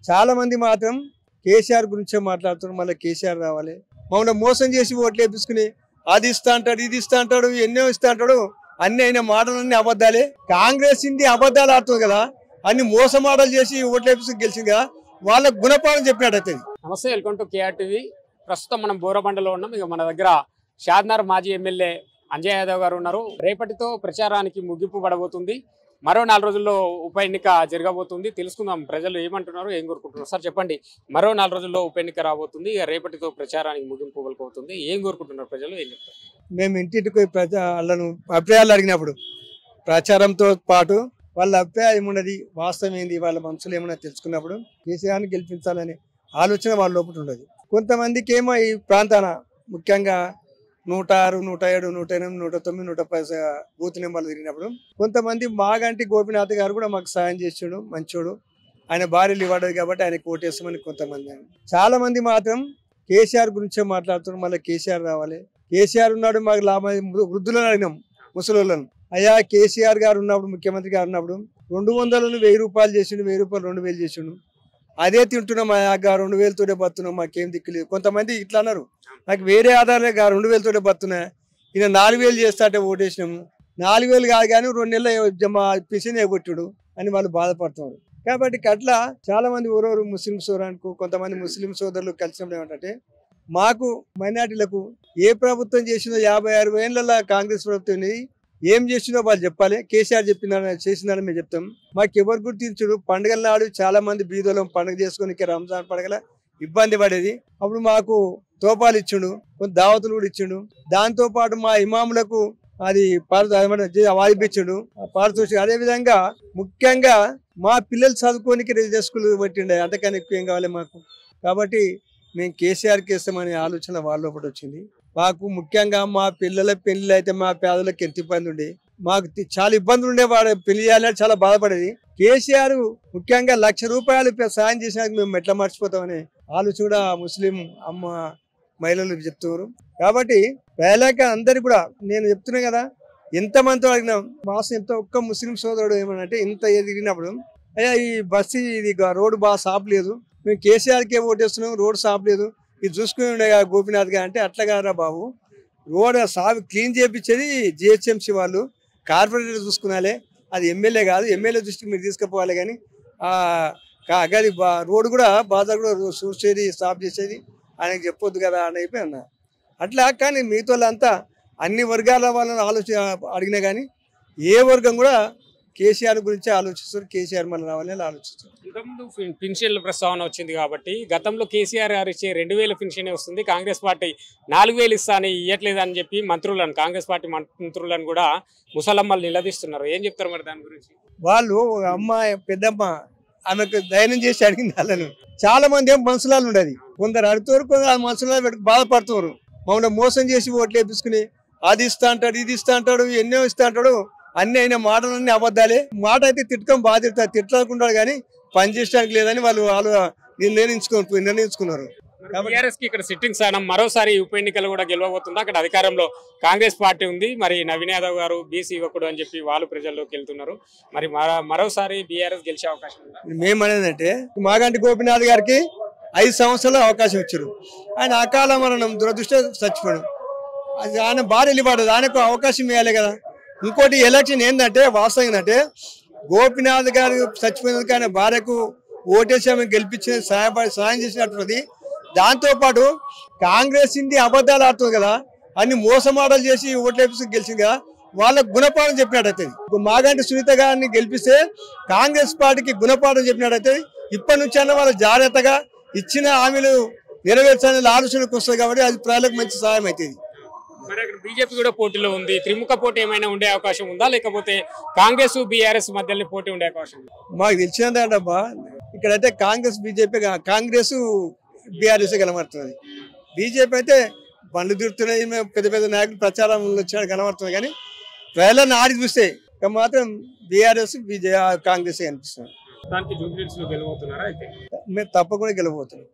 చాలా మంది మాత్రం కేసీఆర్ గురించే మాట్లాడుతున్నారు. మళ్ళీ కేసీఆర్ రావాలి, మమ్మల్ని మోసం చేసి ఓట్లు వేపించుకుని అది ఇస్తా అంటాడు, ఇది ఇస్తా అంటాడు, ఎన్నో ఇస్తా అంటాడు. అన్ని అయిన మాటలన్నీ అబద్ధాలే. కాంగ్రెస్ ఇండి అబద్ధాలు ఆడుతుంది కదా, అన్ని మోసం మాటలు చేసి ఓట్లు వేపించుకు గెలిచింది కదా, వాళ్ళకు గుణపాఠం చెప్పినట్టు అవుతుంది. నమస్తే, వెల్కమ్ టు కేఆర్టీవీ. ప్రస్తుతం మనం బోరబండలో ఉన్నాం. ఇక మన దగ్గర షాద్నగర్ మాజీ ఎమ్మెల్యే అంజయ్ యాదవ్ గారు ఉన్నారు. రేపటితో ప్రచారానికి ముగింపు పడబోతుంది. మరో 4 రోజుల్లో ఉప ఎన్నిక జరగబోతుంది. తెలుసుకుందాం ప్రజలు ఏమంటున్నారు, ఏం కోరుకుంటున్నారు. సార్ చెప్పండి, మరో 4 రోజుల్లో ఉప ఎన్నిక రాబోతుంది. ఇక రేపటితో ప్రచారానికి ముగింపు పలకబోతుంది. ఏం కోరుకుంటున్నారు ప్రజలు, ఏం చెప్తారు? మేము ఇంటింటికి వాళ్ళను అభిప్రాయాలు అడిగినప్పుడు ప్రచారంతో పాటు వాళ్ళ అభిప్రాయం ఏమున్నది, వాస్తవం ఏంది, వాళ్ళ మనసులు ఏమన్నా తెలుసుకున్నప్పుడు కేసీఆర్ని గెలిపించాలనే ఆలోచన వాళ్ళ లోపల ఉండదు. కొంతమందికి ఏమో ఈ ప్రాంతాన ముఖ్యంగా 106, 107, 108, 109, 110 బూత్ నెంబర్లు తిరిగినప్పుడు కొంతమంది మాగంటి గోపినాథ్ గారు కూడా మాకు సాయం చేసాడు, మంచోడు, ఆయన భార్యలు ఇవ్వడదు కాబట్టి ఆయన కోటేస్తామని కొంతమంది. చాలా మంది మాత్రం కేసీఆర్ గురించే మాట్లాడుతున్నారు. మళ్ళీ కేసీఆర్ రావాలి, కేసీఆర్ ఉన్నాడు మాకు లాభం. వృద్ధులను అడిగినాం, ముసలోళ్ళను, అయ్యా కేసీఆర్ గారు ఉన్నప్పుడు, ముఖ్యమంత్రి గారు ఉన్నప్పుడు 200ను 1000 రూపాయలు చేసిండు, 1000 రూపాయలు 2000 చేసిండు, అదే తింటున్నాం, అయ్యా 2000తోనే బతున్నాం, మాకేం దిక్కులేదు. కొంతమంది ఇట్లా అన్నారు, నాకు వేరే ఆధారాలే 2000తోనే బతున్నా, ఈయన 4000 చేస్తా అంటే ఓటేసినాము, 4000 కాదు కానీ 2 నెలలు మా పిసిని ఎగొట్టుడు అని వాళ్ళు బాధపడుతున్నారు. కాబట్టి అట్లా చాలా మంది ఊరూరు ముస్లిం సోదరులకు, కొంతమంది ముస్లిం సోదరులు కలిసినప్పుడు ఏమంటే, మాకు మైనార్టీలకు ఏ ప్రభుత్వం చేసిందో 50-60 ఏళ్ళ కాంగ్రెస్ ప్రభుత్వం ఏం చేసిందో వాళ్ళు చెప్పాలి. కేసీఆర్ చేసిందని మేము చెప్తాం. మాకు ఎవరు గుర్తించుడు, పండుగల నాడు చాలా మంది బీదోళం పండుగ చేసుకొని రంజాన్ పండుగల ఇబ్బంది పడేది. అప్పుడు మాకు తోపాలు ఇచ్చిండు, కొంత దావతులు కూడా ఇచ్చిండు. దాంతో పాటు మా ఇమాములకు అది వాదిపించిండు పారితోషికం. అదే విధంగా ముఖ్యంగా మా పిల్లలు చదువుకోనికి రెసిడెన్స్ స్కూల్ పెట్టిండే, అంతకన్నా ఎక్కువ ఏం కావాలి మాకు. కాబట్టి మేము కేసీఆర్కి ఇస్తామనే ఆలోచన వాళ్ళ లోపల వచ్చింది. మాకు ముఖ్యంగా మా పిల్లల పెళ్లి అయితే మా పేదలకు ఎంత ఇబ్బంది ఉండే, మాకు చాలా ఇబ్బందులు ఉండే, వాడు పెళ్లి చేయాలని చాలా బాధపడేది. కేసీఆర్ ముఖ్యంగా 1,00,000 రూపాయలు సాయం చేసినాక మేము ఎట్లా మర్చిపోతామని ఆలోచన కూడా ముస్లిం మహిళలు చెప్తున్నారు. కాబట్టి పేదలకు అందరికి కూడా నేను చెప్తున్నా కదా, ఎంతమందితో అడిగినా మాసం ఎంత ఒక్క ముస్లిం సోదరుడు ఏమనంటే, ఇంత ఎదిగినప్పుడు అయ్యా ఈ బస్సు ఇది రోడ్డు బాగా సాప్ లేదు, మేము కేసీఆర్కే ఓటేస్తున్నాం, రోడ్డు సాప్ లేదు, ఇది చూసుకుని ఉండే గోపినాథ్ గారు అంటే, అట్లా కాదురా బాబు, రోడ్ సాఫ్ క్లీన్ చేయించేది జిహెచ్ఎంసీ వాళ్ళు, కార్పొరేటర్ చూసుకున్నాలే, అది ఎమ్మెల్యే కాదు, ఎమ్మెల్యే దృష్టికి మీరు తీసుకుపోవాలి. కానీ అది రోడ్డు కూడా బాజార్ కూడా చూసేది, సాఫ్ చేసేది ఆయనకు చెప్పొద్దు కదా అని అయిపోయి అన్న. అట్లా కానీ మిగతా వాళ్ళంతా అన్ని వర్గాల వాళ్ళని అడిగినా కానీ ఏ వర్గం కూడా కేసీఆర్ గురించి ఆలోచిస్తారు, కేసీఆర్ మన రావాలని ఆలోచిస్తారు. ఇంతకుముందు పెన్షన్ల ప్రస్తావన వచ్చింది కాబట్టి, గతంలో కేసీఆర్ గారు ఇచ్చే 2000 పెన్షన్ వస్తుంది, కాంగ్రెస్ పార్టీ 4000 ఇస్తా అని ఇవ్వట్లేదు అని చెప్పి మంత్రులను, కాంగ్రెస్ పార్టీ మంత్రులను కూడా ముసలమ్మలు నిలదీస్తున్నారు. ఏం చెప్తారు మరి దాని గురించి? వాళ్ళు అమ్మాయి పెద్దమ్మ ఆమెకు దయనం చేసి అడిగింది వాళ్ళను. చాలా మంది ఏం మనసులాలు ఉండదు, కొందరు అడుగుతారు, కొందరు మనసులో బాధపడుతున్నారు. మమ్మల్ని మోసం చేసి ఓట్లు వేపించుకుని అది ఇస్తా అంటాడు, ఇది ఇస్తా అంటాడు, ఎన్నో ఇస్తా అంటాడు. అన్ని అయిన మాటలన్నీ అబద్ధాలే. మాట అయితే తిట్టుకొని బాగా తిడతారు, తిట్టకుంటాడు కానీ పని చేయడానికి లేదని వాళ్ళు నిర్ణయించుకున్నారు. టీఆర్ఎస్ కి ఇక్కడ సిట్టింగ్ స్థానం, మరోసారి ఉప ఎన్నికలు కూడా గెలవబోతుంది. అక్కడ అధికారంలో కాంగ్రెస్ పార్టీ ఉంది. మరి నవీన్ యాదవ్ గారు బీసీ యువకుడు అని చెప్పి వాళ్ళు ప్రజల్లోకి వెళ్తున్నారు. మరి మరోసారి బీఆర్ఎస్ గెలిచే అవకాశం ఉందా? మేమనేదంటే, మాగంటి గోపినాథ్ గారికి 5 సంవత్సరాలు అవకాశం ఇచ్చారు. ఆయన అకాల మరణం, దురదృష్ట చచ్చిపోయాడు. అది ఆయన భార్య వెళ్ళిపడదు, ఆయనకు అవకాశం ఇవ్వాలి కదా. ఇంకోటి ఎలక్షన్ ఏంటంటే, వాస్తవం ఏంటంటే, గోపినాథ్ గారు చచ్చిపోయినందుకు ఆయన భార్యకు ఓటేసి ఆమె గెలిపించిన సాయం చేసినటువంటిది. దాంతోపాటు కాంగ్రెస్ ఇండి అబద్ధాలు ఆడుతుంది కదా, అన్ని మోసమాటలు చేసి ఓట్లు వేపించి గెలిచింది కదా, వాళ్ళకు గుణపాఠం చెప్పినట్టయితే. మాగంటి సునీత గారిని గెలిపిస్తే కాంగ్రెస్ పార్టీకి గుణపాఠం చెప్పినట్టయితే, ఇప్పటి నుంచి అన్న వాళ్ళ జాగ్రత్తగా ఇచ్చిన హామీలు నెరవేర్చాలని ఆలోచనకు వస్తుంది. కాబట్టి అది ప్రజలకు మంచి సహాయం అవుతుంది. మరి అక్కడ బీజేపీ కూడా పోటీలో ఉంది. త్రిముఖ పోటీ ఏమైనా ఉండే అవకాశం ఉందా, లేకపోతే కాంగ్రెస్ బీఆర్ఎస్ మధ్యలో పోటీ ఉండే అవకాశం ఉందా? మాకు తెలిసినదబ్బా, ఇక్కడైతే కాంగ్రెస్ బీజేపీ, కాంగ్రెస్ బీఆర్ఎస్ కనబడుతుంది. బీజేపీ అయితే బండ్లు తిరుగుతున్నాయి, పెద్ద పెద్ద నాయకులు ప్రచారంలో వచ్చాడు కనబడుతుంది. కానీ ప్రజలను ఆడి చూస్తే మాత్రం బీఆర్ఎస్ కాంగ్రెస్ కనిపిస్తుంది. దానికి జూబ్లీహిల్స్ లో గెలవబోతున్నారా? అయితే మేము తప్పకుండా గెలవబోతున్నాం.